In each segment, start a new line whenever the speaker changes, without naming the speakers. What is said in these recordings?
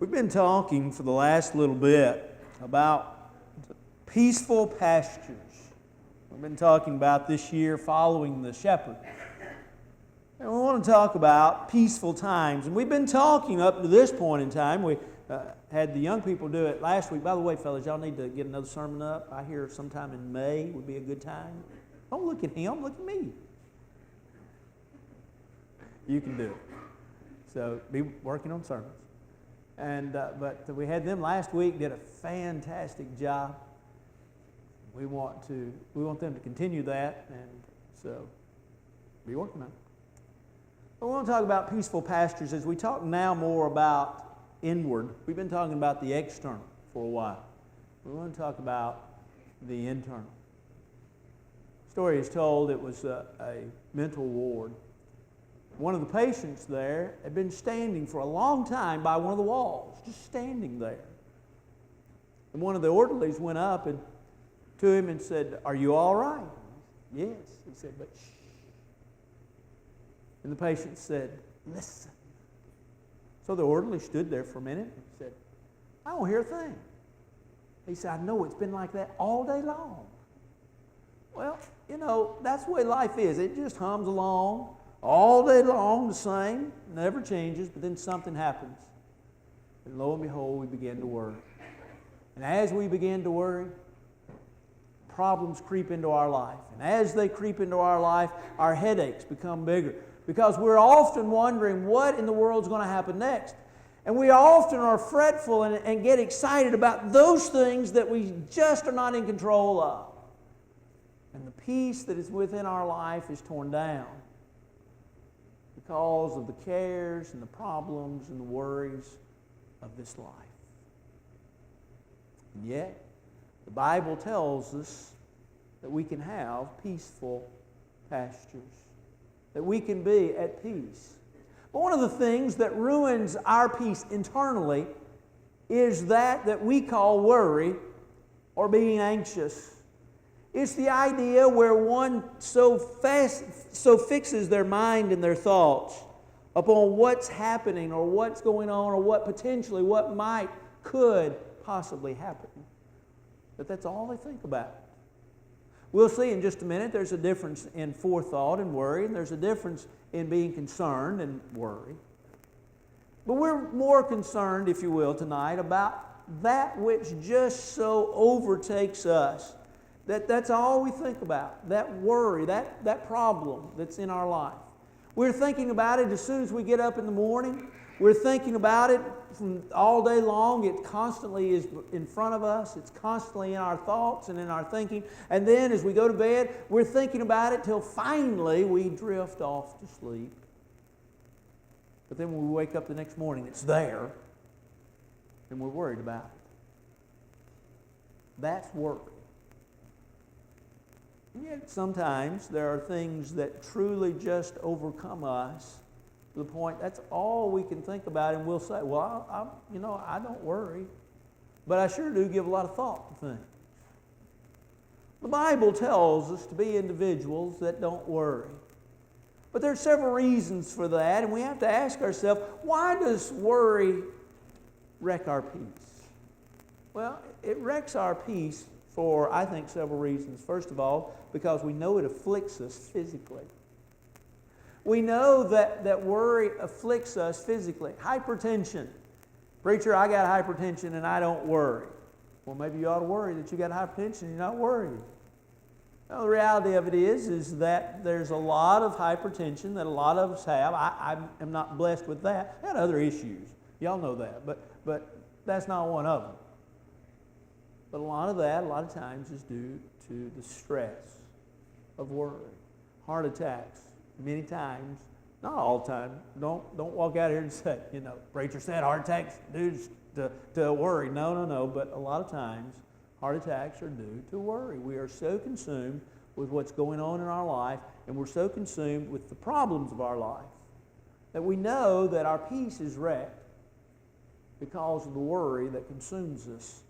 We've been talking for the last little bit about peaceful pastures. We've been talking about this year following the shepherd. And we want to talk about peaceful times. And we've been talking up to this point in time. We had the young people do it last week. By the way, fellas, y'all need to get another sermon up. I hear sometime in May would be a good time. Don't look at him, look at me. You can do it. So be working on sermons. And but we had them last week, did a fantastic job. We want them to continue that, and so be working on it. But we want to talk about peaceful pastures as we talk now more about inward. We've been talking about the external for a while. We want to talk about the internal. The story is told it was a mental ward. One of the patients there had been standing for a long time by one of the walls, just standing there. And one of the orderlies went up to him and said, "Are you all right?" "Yes." He said, "But shh." And the patient said, "Listen." So the orderly stood there for a minute and said, "I don't hear a thing." He said, "I know, it's been like that all day long." Well, that's the way life is. It just hums along. All day long, the same, never changes, but then something happens. And lo and behold, we begin to worry. And as we begin to worry, problems creep into our life. And as they creep into our life, our headaches become bigger. Because we're often wondering what in the world is going to happen next. And we often are fretful and get excited about those things that we just are not in control of. And the peace that is within our life is torn down because of the cares and the problems and the worries of this life. And yet, the Bible tells us that we can have peaceful pastures, that we can be at peace. But one of the things that ruins our peace internally is that we call worry or being anxious. It's the idea where one so fixes their mind and their thoughts upon what's happening or what's going on or what could possibly happen. But that's all they think about. We'll see in just a minute there's a difference in forethought and worry, and there's a difference in being concerned and worry. But we're more concerned, if you will, tonight about that which just so overtakes us. That's all we think about, that worry, that problem that's in our life. We're thinking about it as soon as we get up in the morning. We're thinking about it from all day long. It constantly is in front of us. It's constantly in our thoughts and in our thinking. And then as we go to bed, we're thinking about it till finally we drift off to sleep. But then when we wake up the next morning, it's there, and we're worried about it. That's worry. And yet sometimes there are things that truly just overcome us to the point that's all we can think about, and we'll say, "Well, I don't worry, but I sure do give a lot of thought to things." The Bible tells us to be individuals that don't worry. But there are several reasons for that, and we have to ask ourselves, why does worry wreck our peace? Well, it wrecks our peace for, I think, several reasons. First of all, because we know it afflicts us physically. We know that worry afflicts us physically. Hypertension. "Preacher, I got hypertension and I don't worry." Well, maybe you ought to worry that you got hypertension and you're not worried. Well, the reality of it is that there's a lot of hypertension that a lot of us have. I am not blessed with that. I had other issues. Y'all know that. But that's not one of them. But a lot of times is due to the stress of worry. Heart attacks, many times, not all the time. Don't walk out here and say, "Preacher said heart attacks due to worry." No. But a lot of times, heart attacks are due to worry. We are so consumed with what's going on in our life, and we're so consumed with the problems of our life, that we know that our peace is wrecked because of the worry that consumes us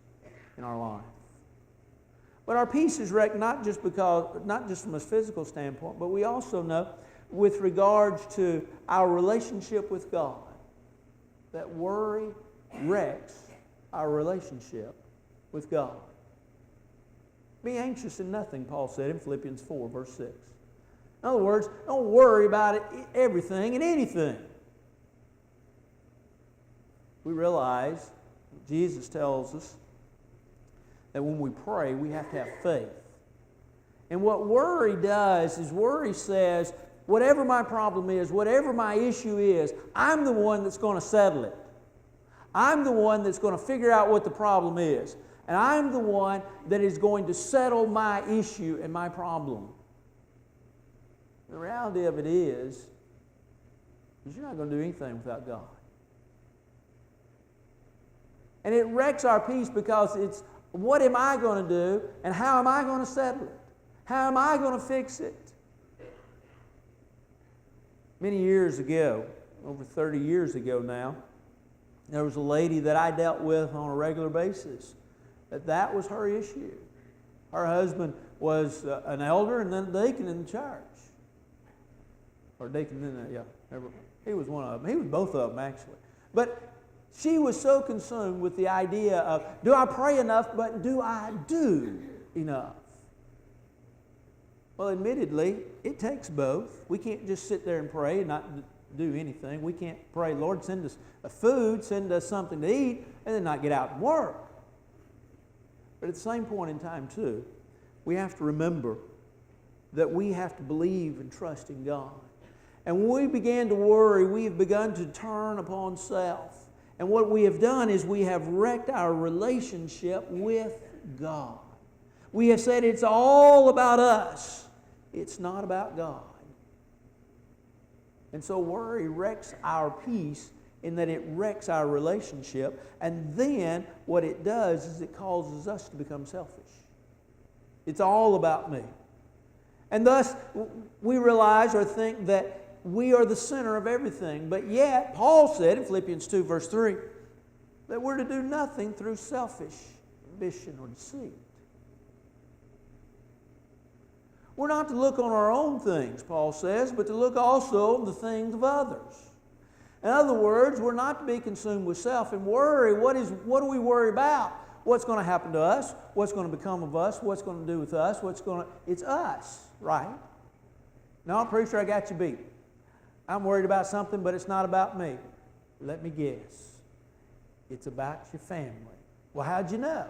in our life. But our peace is wrecked not just from a physical standpoint, but we also know with regards to our relationship with God, that worry wrecks our relationship with God. Be anxious in nothing, Paul said in Philippians 4, verse 6. In other words, don't worry about everything and anything. We realize, Jesus tells us, that when we pray, we have to have faith. And what worry does is worry says, whatever my problem is, whatever my issue is, I'm the one that's going to settle it. I'm the one that's going to figure out what the problem is. And I'm the one that is going to settle my issue and my problem. The reality of it is you're not going to do anything without God. And it wrecks our peace because it's, what am I going to do and how am I going to settle it? How am I going to fix it? Many years ago, over 30 years ago now, there was a lady that I dealt with on a regular basis. That was her issue. Her husband was an elder and then a deacon in the church. Or deacon in the, yeah. He was one of them. He was both of them, actually. But she was so consumed with the idea of, do I pray enough, but do I do enough? Well, admittedly, it takes both. We can't just sit there and pray and not do anything. We can't pray, Lord, send us food, send us something to eat, and then not get out and work. But at the same point in time, too, we have to remember that we have to believe and trust in God. And when we began to worry, we have begun to turn upon self. And what we have done is we have wrecked our relationship with God. We have said it's all about us. It's not about God. And so worry wrecks our peace in that it wrecks our relationship. And then what it does is it causes us to become selfish. It's all about me. And thus we realize or think that we are the center of everything. But yet, Paul said in Philippians 2, verse 3, that we're to do nothing through selfish ambition or deceit. We're not to look on our own things, Paul says, but to look also on the things of others. In other words, we're not to be consumed with self and worry. What do we worry about? What's going to happen to us? What's going to become of us? What's going to do with us? It's us, right? No, preacher, I got you beat. I'm worried about something, but it's not about me. Let me guess. It's about your family. Well, how'd you know?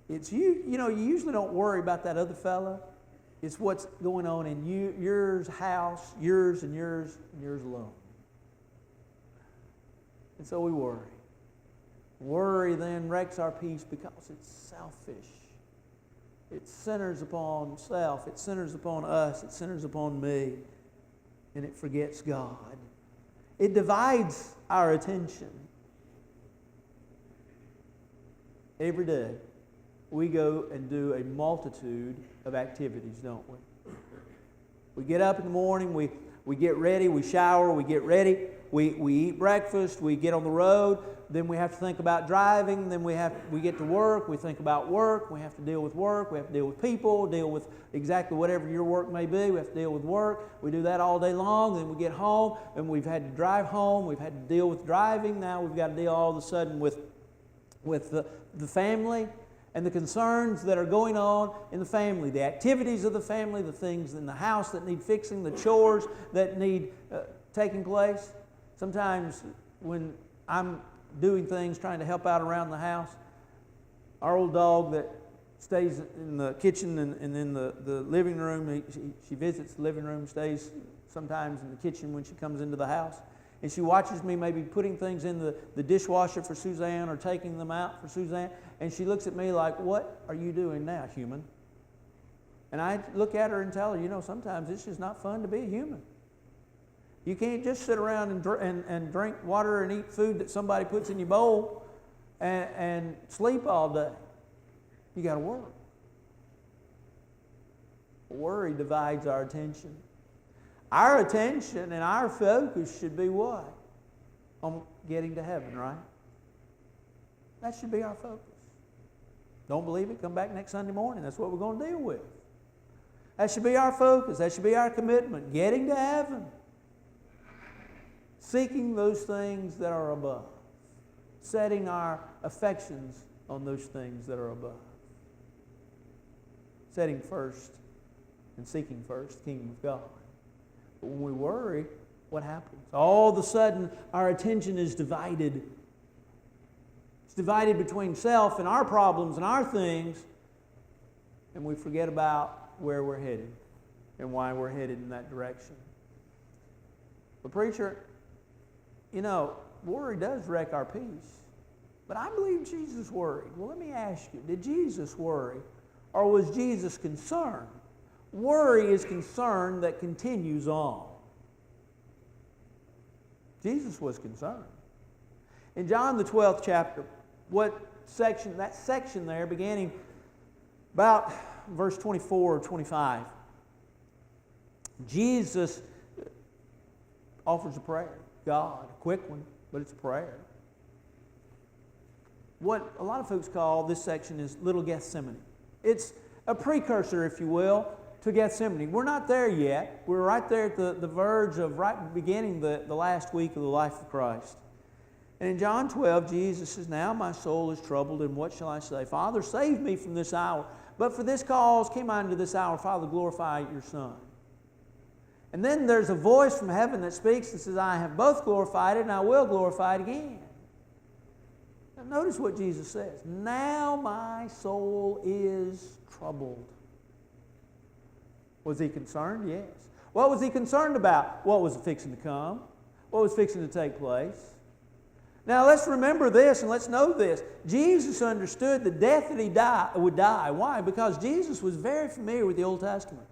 It's you. You know, you usually don't worry about that other fella. It's what's going on in yours house, yours and yours alone. And so we worry. Worry then wrecks our peace because it's selfish. It centers upon self. It centers upon us. It centers upon me. And it forgets God. It divides our attention. Every day, we go and do a multitude of activities, don't we? We get up in the morning, we get ready, we shower, we get ready, we eat breakfast, we get on the road, then we have to think about driving, then we get to work, we think about work, we have to deal with work, we have to deal with people, deal with exactly whatever your work may be, we have to deal with work, we do that all day long, then we get home, and we've had to drive home, we've had to deal with driving, now we've got to deal all of a sudden with the family, and the concerns that are going on in the family, the activities of the family, the things in the house that need fixing, the chores that need taking place. Sometimes when I'm doing things, trying to help out around the house, our old dog that stays in the kitchen and in the living room, she visits the living room, stays sometimes in the kitchen when she comes into the house. And she watches me maybe putting things in the dishwasher for Suzanne or taking them out for Suzanne. And she looks at me like, what are you doing now, human? And I look at her and tell her, you know, sometimes it's just not fun to be a human. You can't just sit around and drink water and eat food that somebody puts in your bowl and sleep all day. You got to work. Worry divides our attention. Our attention and our focus should be what? On getting to heaven, right? That should be our focus. Don't believe it? Come back next Sunday morning. That's what we're going to deal with. That should be our focus. That should be our commitment. Getting to heaven. Seeking those things that are above. setting our affections on those things that are above. Setting first and seeking first the kingdom of God. But when we worry, what happens? All of a sudden, our attention is divided. It's divided between self and our problems and our things, and we forget about where we're headed and why we're headed in that direction. But preacher, worry does wreck our peace. But I believe Jesus worried. Well, let me ask you, did Jesus worry, or was Jesus concerned? Worry is concern that continues on. Jesus was concerned. In John the 12th chapter, that section there, beginning about verse 24 or 25, Jesus offers a prayer. God, a quick one, but it's a prayer. What a lot of folks call this section is Little Gethsemane. It's a precursor, if you will, to Gethsemane. We're not there yet. We're right there at the verge of beginning the last week of the life of Christ. And in John 12, Jesus says, "Now my soul is troubled, and what shall I say? Father, save me from this hour. But for this cause came I into this hour. Father, glorify your Son." And then there's a voice from heaven that speaks and says, "I have both glorified it, and I will glorify it again." Now notice what Jesus says. "Now my soul is troubled." Was he concerned? Yes. What was he concerned about? What was fixing to come? What was fixing to take place? Now let's remember this and let's know this. Jesus understood the death that he would die. Why? Because Jesus was very familiar with the Old Testament.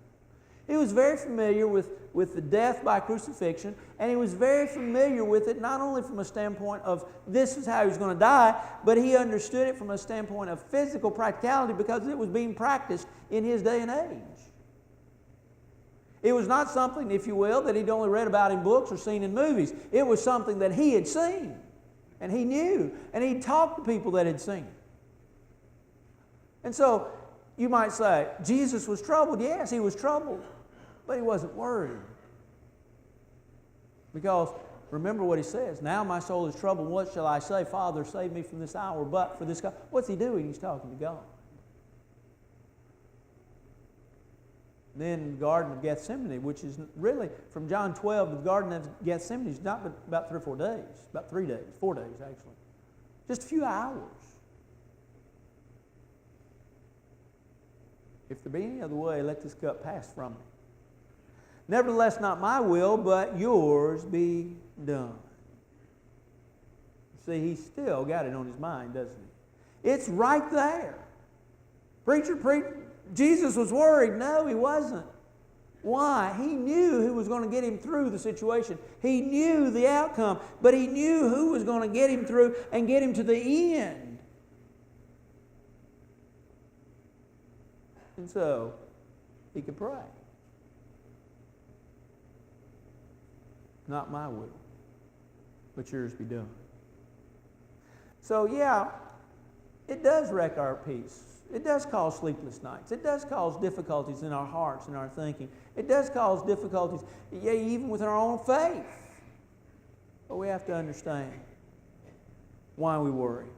He was very familiar with the death by crucifixion, and he was very familiar with it not only from a standpoint of this is how he was going to die, but he understood it from a standpoint of physical practicality because it was being practiced in his day and age. It was not something, if you will, that he'd only read about in books or seen in movies. It was something that he had seen, and he knew, and he talked to people that had seen it. And so you might say, Jesus was troubled. Yes, he was troubled, but he wasn't worried. Because remember what he says, "Now my soul is troubled. What shall I say? Father, save me from this hour, but for this God." What's he doing? He's talking to God. Then in the Garden of Gethsemane, which is really from John 12 to the Garden of Gethsemane, is not about 3 or 4 days, about 3 days, 4 days actually. Just a few hours. "If there be any other way, let this cup pass from me. Nevertheless, not my will, but yours be done." See, he's still got it on his mind, doesn't he? It's right there. Jesus was worried. No, he wasn't. Why? He knew who was going to get him through the situation. He knew the outcome, but he knew who was going to get him through and get him to the end. And so, he could pray. "Not my will, but yours be done." So yeah, it does wreck our peace. It does cause sleepless nights. It does cause difficulties in our hearts and our thinking. It does cause difficulties, even with our own faith. But we have to understand why we worry.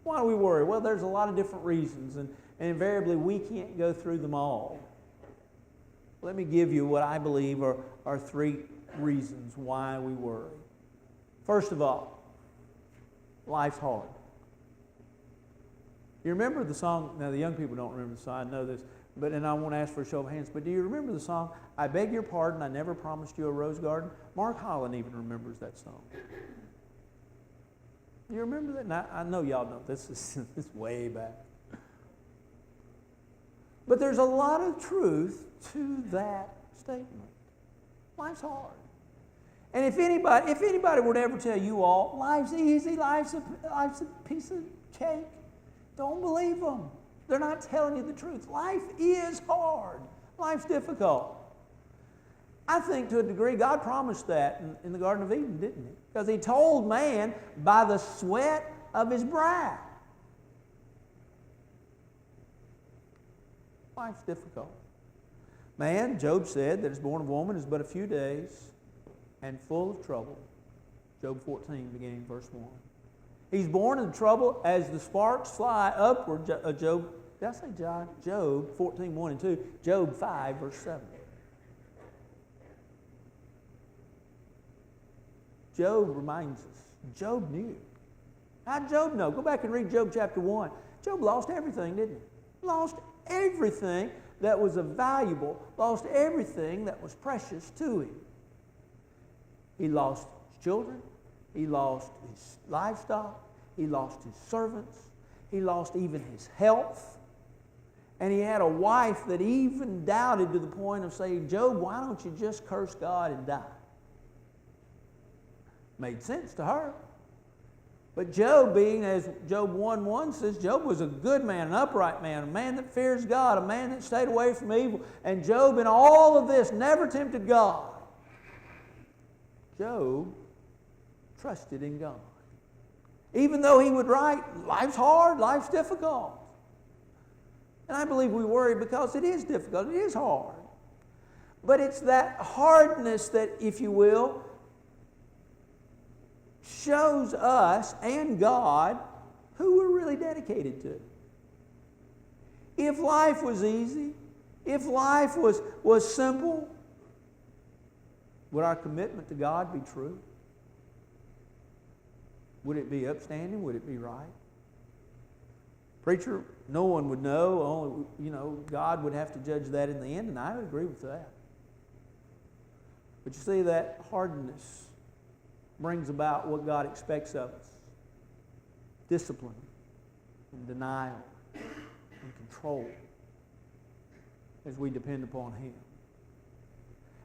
Why do we worry? Well, there's a lot of different reasons, and invariably we can't go through them all. Let me give you what I believe are 3 reasons why we worry. First of all, life's hard. You remember the song? Now, the young people don't remember the song. I know this, and I won't ask for a show of hands, but do you remember the song, "I beg your pardon, I never promised you a rose garden"? Mark Holland even remembers that song. You remember that? Now, I know y'all know. This is way back. But there's a lot of truth to that statement. Life's hard. And if anybody were to ever tell you all, life's easy, life's a piece of cake, don't believe them. They're not telling you the truth. Life is hard. Life's difficult. I think to a degree God promised that in the Garden of Eden, didn't he? Because he told man by the sweat of his brow. Life's difficult. Man, Job said, that is born of woman is but a few days and full of trouble. Job 14, beginning verse 1. He's born in trouble as the sparks fly upward. Job, did I say John? Job 14, 1 and 2. Job 5, verse 7. Job reminds us. Job knew. How did Job know? Go back and read Job chapter 1. Job lost everything, didn't he? Lost everything that was valuable. Lost everything that was precious to him. He lost his children. He lost his livestock. He lost his servants. He lost even his health. And he had a wife that even doubted to the point of saying, Job, why don't you just curse God and die? Made sense to her. But Job, being, as Job 1:1 says, Job was a good man, an upright man, a man that fears God, a man that stayed away from evil. And Job, in all of this, never tempted God. Job trusted in God. Even though he would write, life's hard, life's difficult. And I believe we worry because it is difficult, it is hard. But it's that hardness that, if you will, shows us and God who we're really dedicated to. If life was easy, if life was simple, would our commitment to God be true? Would it be upstanding? Would it be right? Preacher, no one would know. Only, God would have to judge that in the end, and I would agree with that. But you see, that hardness brings about what God expects of us. Discipline and denial and control as we depend upon Him.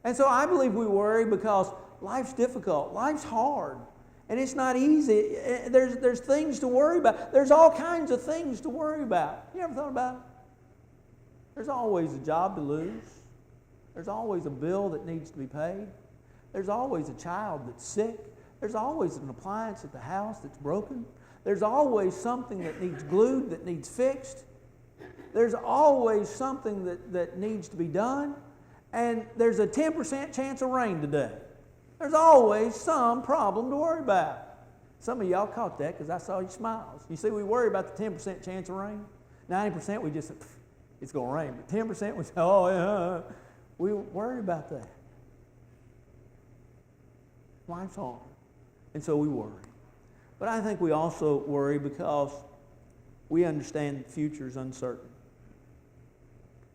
And so I believe we worry because life's difficult, life's hard, and it's not easy. There's things to worry about. There's all kinds of things to worry about. You ever thought about it? There's always a job to lose. There's always a bill that needs to be paid. There's always a child that's sick. There's always an appliance at the house that's broken. There's always something that needs glued, that needs fixed. There's always something that needs to be done. And there's a 10% chance of rain today. There's always some problem to worry about. Some of y'all caught that because I saw your smiles. You see, we worry about the 10% chance of rain. 90% we just say, it's going to rain. But 10% we say, oh, yeah. We worry about that. Life's hard. And so we worry. But I think we also worry because we understand the future is uncertain.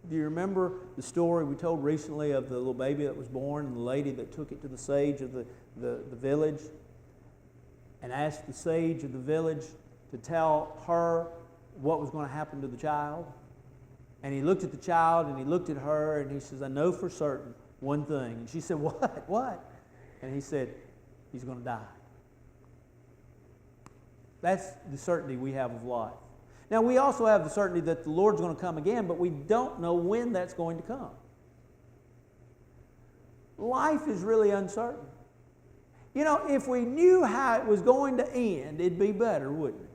Do you remember the story we told recently of the little baby that was born and the lady that took it to the sage of the village and asked the sage of the village to tell her what was going to happen to the child? And he looked at the child and he looked at her and he says, I know for certain one thing. And she said, what? What? And he said, he's going to die. That's the certainty we have of life. Now, we also have the certainty that the Lord's going to come again, but we don't know when that's going to come. Life is really uncertain. If we knew how it was going to end, it'd be better, wouldn't it?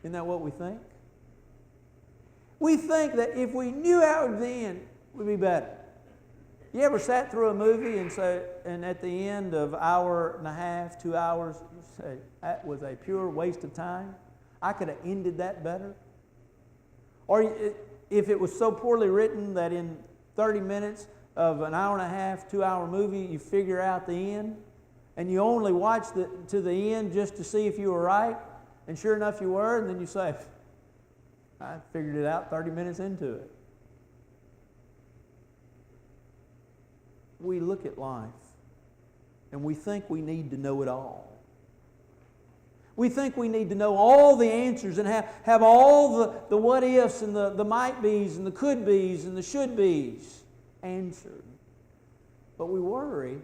Isn't that what we think? We think that if we knew how it would end, it would be better. You ever sat through a movie and at the end of hour and a half, 2 hours, you say, that was a pure waste of time? I could have ended that better. Or if it was so poorly written that in 30 minutes of an hour and a half, 2 hour movie, you figure out the end, and you only watch to the end just to see if you were right, and sure enough you were, and then you say, I figured it out 30 minutes into it. We look at life, and we think we need to know it all. We think we need to know all the answers and have all the what-ifs and the might-be's and the could-be's and the should-be's answered. But we worry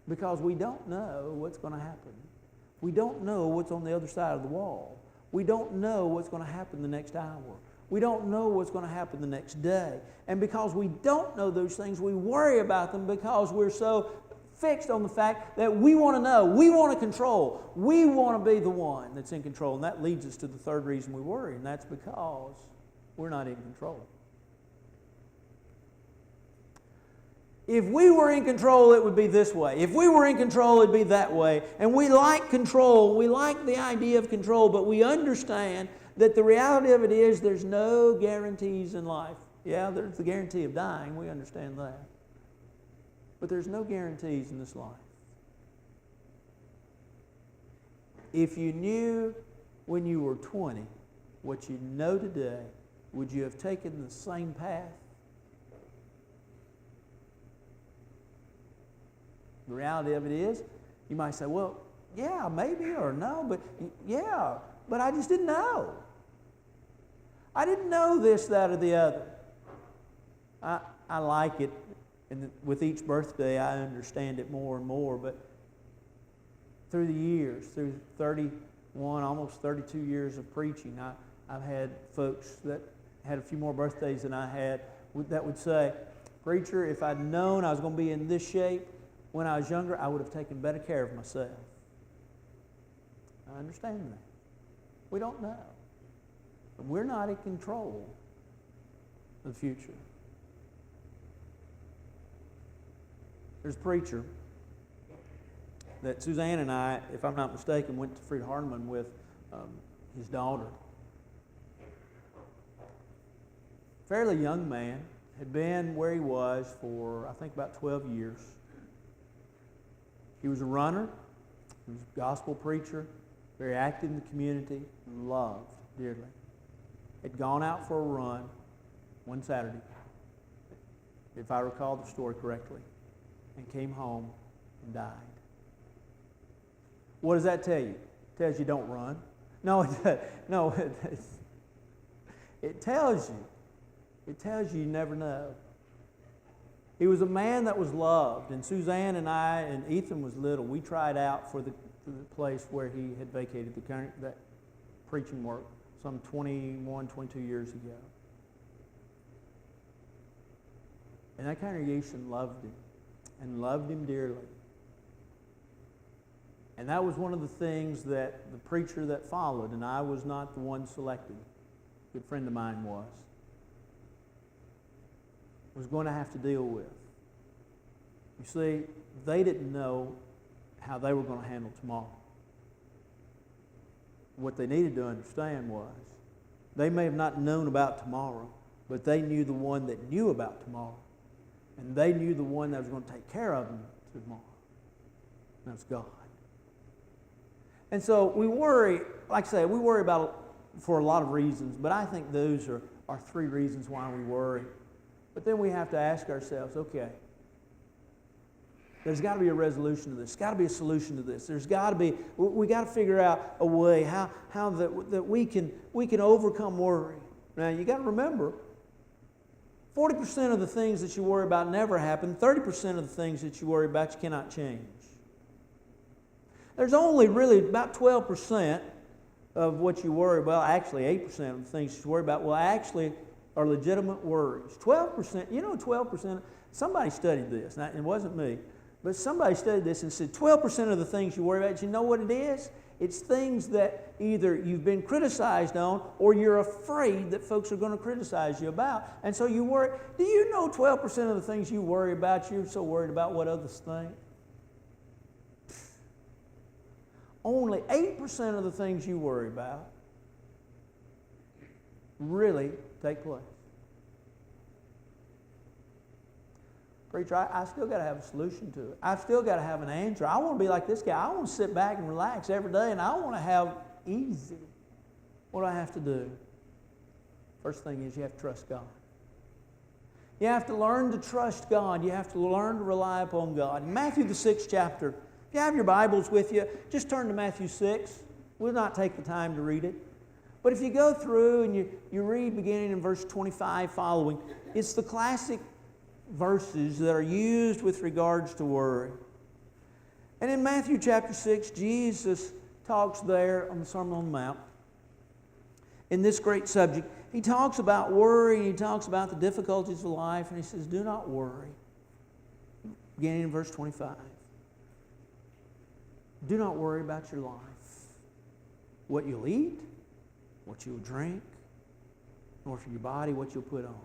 because we don't know what's going to happen. We don't know what's on the other side of the wall. We don't know what's going to happen the next hour. We don't know what's going to happen the next day. And because we don't know those things, we worry about them because we're so fixed on the fact that we want to know, we want to control, we want to be the one that's in control. And that leads us to the third reason we worry, and that's because we're not in control. If we were in control, it would be this way. If we were in control, it'd be that way. And we like control. We like the idea of control, but we understand that the reality of it is there's no guarantees in life. Yeah, there's the guarantee of dying. We understand that. But there's no guarantees in this life. If you knew when you were 20 what you know today, would you have taken the same path? The reality of it is, you might say, well, yeah, maybe, or no, but yeah, but I just didn't know. I didn't know this, that, or the other. I like it, and with each birthday I understand it more and more, but through the years, through 31, almost 32 years of preaching, I've had folks that had a few more birthdays than I had that would say, preacher, if I'd known I was going to be in this shape when I was younger, I would have taken better care of myself. I understand that. We don't know. But we're not in control of the future. There's a preacher that Suzanne and I, if I'm not mistaken, went to Fred Hardeman with his daughter. Fairly young man, had been where he was for, I think, about 12 years. He was a runner, he was a gospel preacher, very active in the community, and loved dearly. Had gone out for a run one Saturday, if I recall the story correctly, and came home and died. What does that tell you? It tells you don't run. No, it tells you never know. He was a man that was loved, and Suzanne and I, and Ethan was little, we tried out for the place where he had vacated that preaching work some 21, 22 years ago. And that congregation loved him, and loved him dearly. And that was one of the things that the preacher that followed, and I was not the one selected, a good friend of mine was going to have to deal with. You see, they didn't know how they were going to handle tomorrow. What they needed to understand was, they may have not known about tomorrow, but they knew the one that knew about tomorrow. And they knew the one that was going to take care of them tomorrow. And that's God. And so we worry, like I say, we worry about it for a lot of reasons, but I think those are 3 reasons why we worry. But then we have to ask ourselves, okay, there's got to be a resolution to this. There's got to be a solution to this. There's got to be, we got to figure out a way how that we can overcome worry. Now, you got to remember, 40% of the things that you worry about never happen. 30% of the things that you worry about you cannot change. There's only really about 12% of what you worry about, actually 8% of the things you worry about will actually are legitimate worries. 12%, 12%, somebody studied this, now, it wasn't me, but somebody studied this and said 12% of the things you worry about, you know what it is? It's things that either you've been criticized on or you're afraid that folks are going to criticize you about. And so you worry. Do you know 12% of the things you worry about, you're so worried about what others think? Only 8% of the things you worry about really take place. Preacher, I still got to have a solution to it. I've still got to have an answer. I want to be like this guy. I want to sit back and relax every day, and I want to have easy. What do I have to do? First thing is you have to trust God. You have to learn to trust God. You have to learn to rely upon God. In Matthew the 6th chapter, if you have your Bibles with you, just turn to Matthew 6. We'll not take the time to read it. But if you go through and you read beginning in verse 25 following, it's the classic verses that are used with regards to worry. And in Matthew chapter 6, Jesus talks there on the Sermon on the Mount in this great subject. He talks about worry, he talks about the difficulties of life, and he says, do not worry. Beginning in verse 25. Do not worry about your life, what you'll eat, what you'll drink, nor for your body what you'll put on.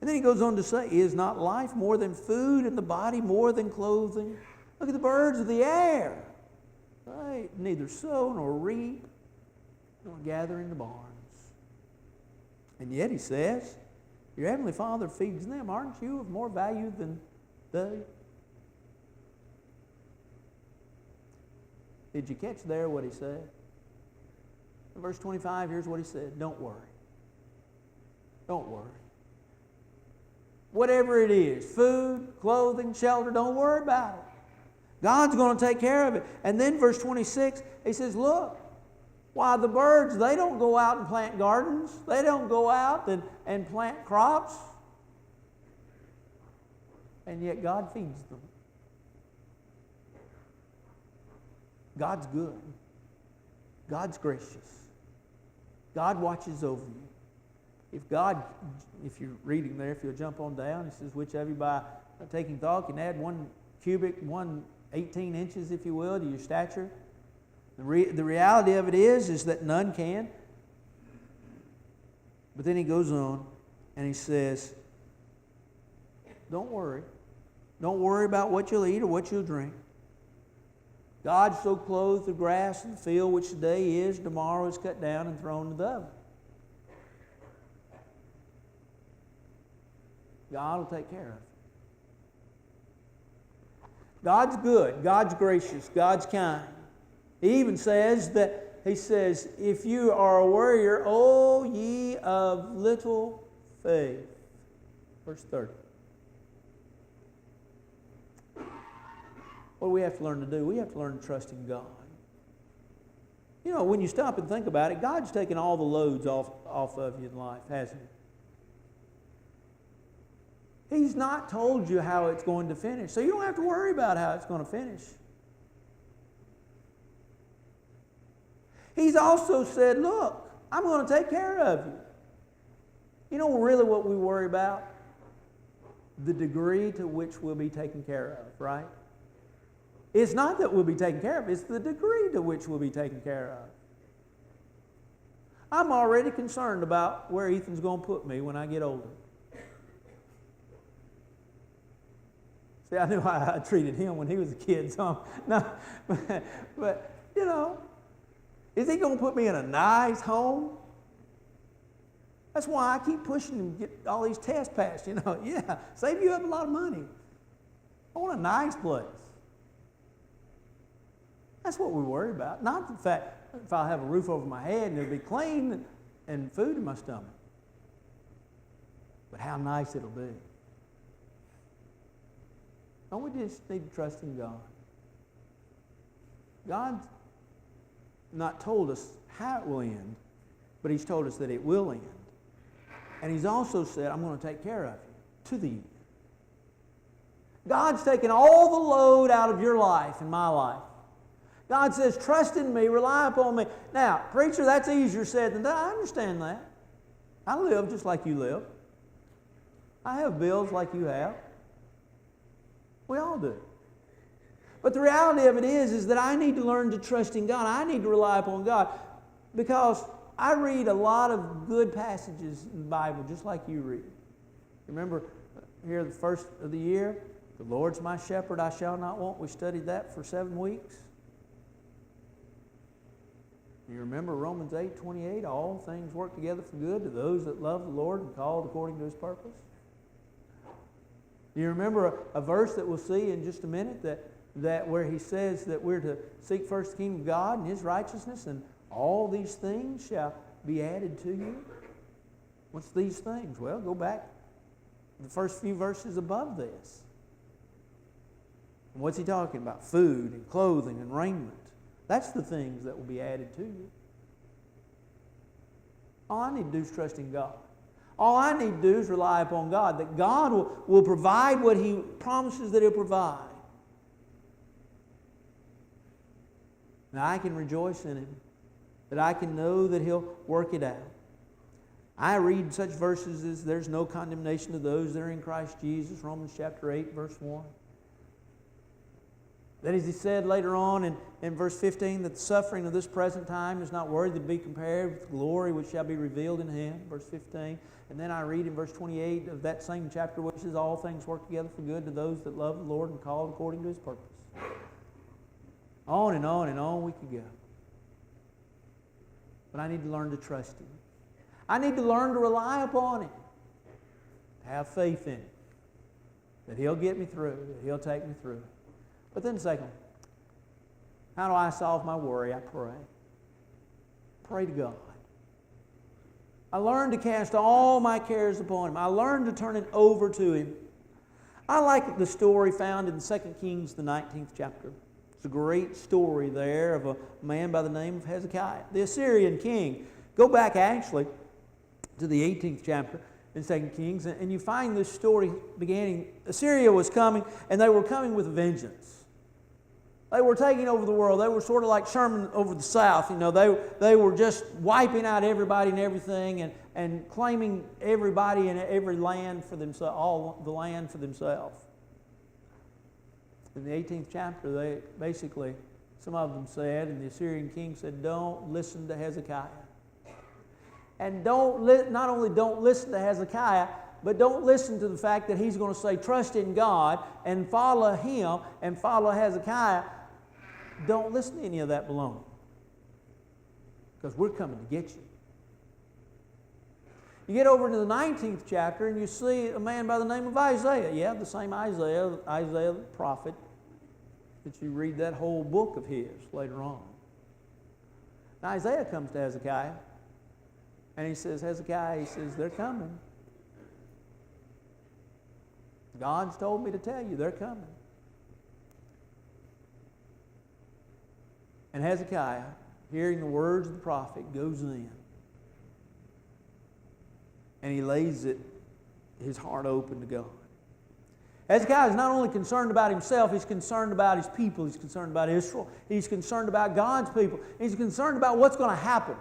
And then he goes on to say, is not life more than food and the body more than clothing? Look at the birds of the air. They neither sow nor reap nor gather in the barns. And yet he says, your heavenly Father feeds them. Aren't you of more value than they? Did you catch there what he said? In verse 25, here's what he said. Don't worry. Don't worry. Whatever it is, food, clothing, shelter, don't worry about it. God's going to take care of it. And then verse 26, he says, look, why the birds, they don't go out and plant gardens. They don't go out and plant crops. And yet God feeds them. God's good. God's gracious. God watches over you. If you're reading there, if you'll jump on down, it says, which of you by taking thought can add 1 cubit, 18 inches, if you will, to your stature. The reality of it is that none can. But then he goes on and he says, don't worry. Don't worry about what you'll eat or what you'll drink. God so clothed the grass of the field, which today is, tomorrow is cut down and thrown into the oven. God will take care of it. God's good. God's gracious. God's kind. He even says if you are a warrior, O ye of little faith. Verse 30. What do we have to learn to do? We have to learn to trust in God. You know, when you stop and think about it, God's taken all the loads off of you in life, hasn't He? He's not told you how it's going to finish, so you don't have to worry about how it's going to finish. He's also said, look, I'm going to take care of you. You know really what we worry about? The degree to which we'll be taken care of, right? It's not that we'll be taken care of, it's the degree to which we'll be taken care of. I'm already concerned about where Ethan's going to put me when I get older. See, I knew how I treated him when he was a kid, so but you know, is he going to put me in a nice home? That's why I keep pushing him to get all these tests passed, you know. Yeah, save you up a lot of money. I want a nice place. That's what we worry about. Not the fact if I'll have a roof over my head and it'll be clean and food in my stomach. But how nice it'll be. Don't we just need to trust in God? God's not told us how it will end, but He's told us that it will end. And He's also said, I'm going to take care of you to the end. God's taken all the load out of your life and my life. God says, trust in me, rely upon me. Now, preacher, that's easier said than done. I understand that. I live just like you live. I have bills like you have. We all do. But the reality of it is that I need to learn to trust in God. I need to rely upon God because I read a lot of good passages in the Bible just like you read. Remember here the first of the year, the Lord's my shepherd, I shall not want. We studied that for 7 weeks. You remember Romans 8:28, all things work together for good to those that love the Lord and called according to His purpose. Do you remember a verse that we'll see in just a minute that where he says that we're to seek first the kingdom of God and His righteousness and all these things shall be added to you? What's these things? Well, go back the first few verses above this. And what's he talking about? Food and clothing and raiment. That's the things that will be added to you. All I need to do is trust in God. All I need to do is rely upon God, that God will provide what He promises that He'll provide. Now I can rejoice in Him, that I can know that He'll work it out. I read such verses as there's no condemnation to those that are in Christ Jesus, Romans chapter 8, verse 1. That as he said later on in verse 15, that the suffering of this present time is not worthy to be compared with the glory which shall be revealed in Him, verse 15. And then I read in verse 28 of that same chapter, which says, all things work together for good to those that love the Lord and called according to His purpose. On and on and on we could go. But I need to learn to trust Him. I need to learn to rely upon Him. To have faith in Him. That He'll get me through. That He'll take me through. But then second, how do I solve my worry? I pray. Pray to God. I learn to cast all my cares upon Him. I learn to turn it over to Him. I like the story found in 2 Kings, the 19th chapter. It's a great story there of a man by the name of Hezekiah, the Assyrian king. Go back actually to the 18th chapter in 2 Kings, and you find this story beginning. Assyria was coming, and they were coming with vengeance. They were taking over the world. They were sort of like Sherman over the South. You know, they were just wiping out everybody and everything and claiming everybody and every land for themselves, all the land for themselves. In the 18th chapter, they basically, some of them said, and the Assyrian king said, don't listen to Hezekiah. And not only don't listen to Hezekiah, but don't listen to the fact that he's going to say, trust in God and follow him and follow Hezekiah. Don't listen to any of that baloney. Because we're coming to get you. You get over into the 19th chapter and you see a man by the name of Isaiah. Yeah, the same Isaiah the prophet, that you read that whole book of his later on. Now Isaiah comes to Hezekiah and he says, Hezekiah, he says, they're coming. God's told me to tell you, they're coming. And Hezekiah, hearing the words of the prophet, goes in. And he lays his heart open to God. Hezekiah is not only concerned about himself, he's concerned about his people. He's concerned about Israel. He's concerned about God's people. He's concerned about what's going to happen.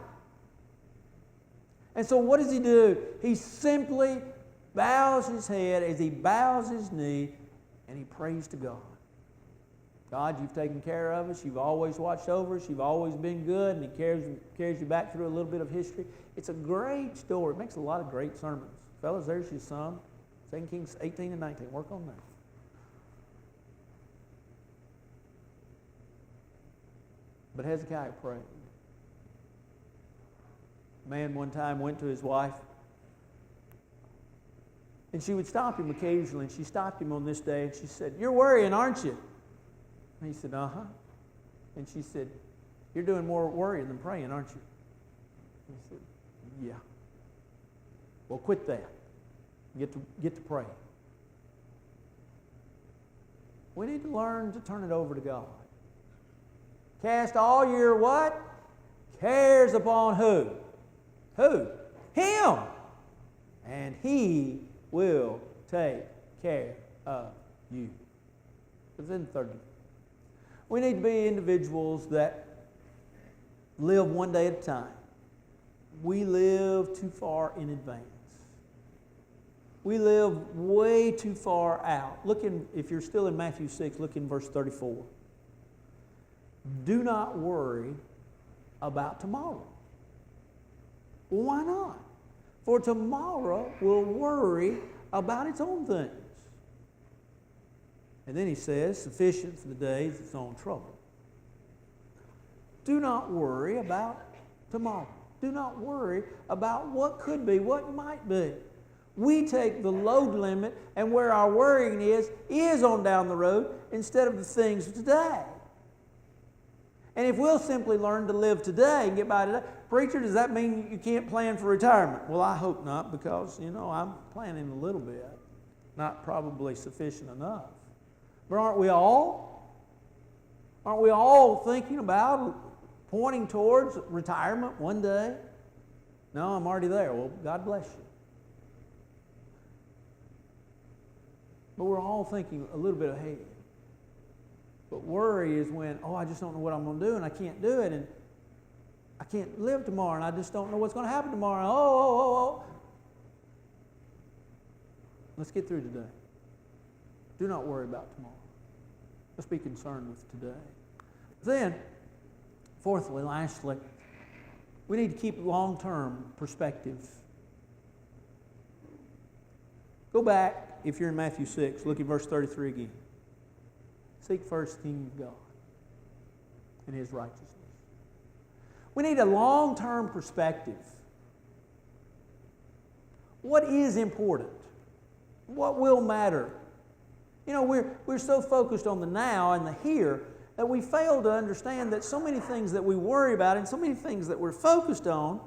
And so what does he do? He simply bows his head as he bows his knee and he prays to God. God, you've taken care of us. You've always watched over us. You've always been good. And He carries you back through a little bit of history. It's a great story. It makes a lot of great sermons. Fellas, there's your sum. 2 Kings 18 and 19. Work on that. But Hezekiah prayed. A man one time went to his wife. And she would stop him occasionally. And she stopped him on this day. And she said, you're worrying, aren't you? And he said, uh-huh. And she said, you're doing more worrying than praying, aren't you? And he said, yeah. Well, quit that. Get to praying. We need to learn to turn it over to God. Cast all your what? Cares upon who? Who? Him. And He will take care of you. But then thirdly, we need to be individuals that live one day at a time. We live too far in advance. We live way too far out. If you're still in Matthew 6, look in verse 34. Do not worry about tomorrow. Well, why not? For tomorrow will worry about its own things. And then he says, sufficient for the day is its own trouble. Do not worry about tomorrow. Do not worry about what could be, what might be. We take the load limit and where our worrying is on down the road instead of the things of today. And if we'll simply learn to live today and get by today, preacher, does that mean you can't plan for retirement? Well, I hope not, because, I'm planning a little bit. Not probably sufficient enough. But aren't we all? Aren't we all thinking about, pointing towards retirement one day? No, I'm already there. Well, God bless you. But we're all thinking a little bit ahead. But worry is when, I just don't know what I'm going to do, and I can't do it, and I can't live tomorrow, and I just don't know what's going to happen tomorrow. Oh. Let's get through today. Do not worry about tomorrow. Let's be concerned with today. Then, fourthly, lastly, we need to keep long-term perspective Go back, if you're in Matthew 6, look at verse 33 again. Seek first the kingdom of God and His righteousness. We need a long-term perspective. What is important? What will matter? You know, we're so focused on the now and the here that we fail to understand that so many things that we worry about and so many things that we're focused on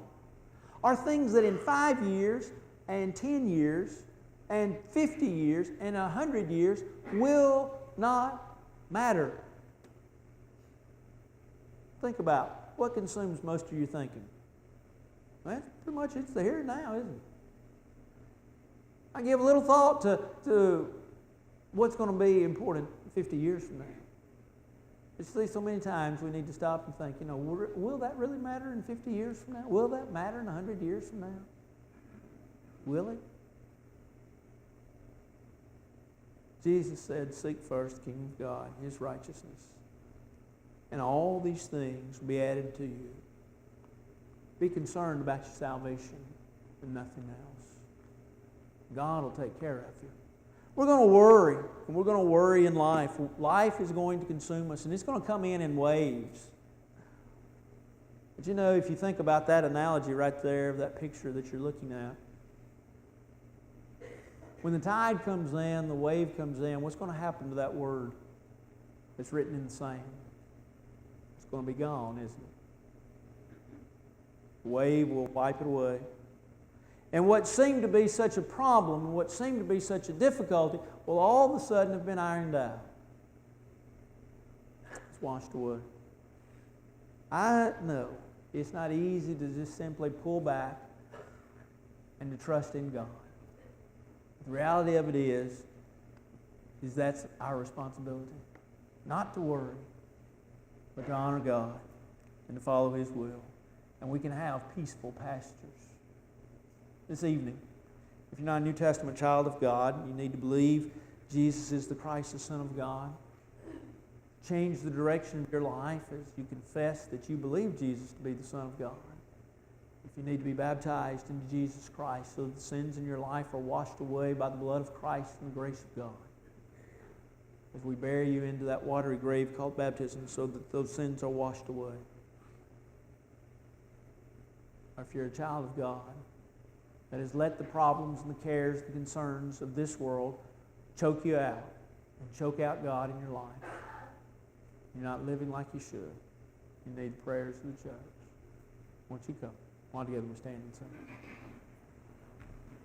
are things that in 5 years and 10 years and 50 years and 100 years will not matter. Think about what consumes most of your thinking. Well, pretty much it's the here and now, isn't it? I give a little thought to what's going to be important 50 years from now. You see, so many times we need to stop and think, you know, will that really matter in 50 years from now? Will that matter in 100 years from now? Will it? Jesus said, seek first the kingdom of God, His righteousness, and all these things will be added to you. Be concerned about your salvation and nothing else. God will take care of you. We're going to worry, and we're going to worry in life. Life is going to consume us, and it's going to come in waves. But you know, if you think about that analogy right there, of that picture that you're looking at, when the tide comes in, the wave comes in, what's going to happen to that word that's written in the sand? It's going to be gone, isn't it? The wave will wipe it away. And what seemed to be such a problem, and what seemed to be such a difficulty, will all of a sudden have been ironed out. It's washed away. I know it's not easy to just simply pull back and to trust in God. The reality of it is that's our responsibility. Not to worry, but to honor God and to follow His will. And we can have peaceful pastures. This evening, if you're not a New Testament child of God, you need to believe Jesus is the Christ, the Son of God. Change the direction of your life as you confess that you believe Jesus to be the Son of God. If you need to be baptized into Jesus Christ so that the sins in your life are washed away by the blood of Christ and the grace of God. As we bury you into that watery grave called baptism so that those sins are washed away. Or if you're a child of God, that has let the problems and the cares, the concerns of this world choke you out and choke out God in your life. You're not living like you should. You need prayers of the church. Won't you come? Why together we stand and sing?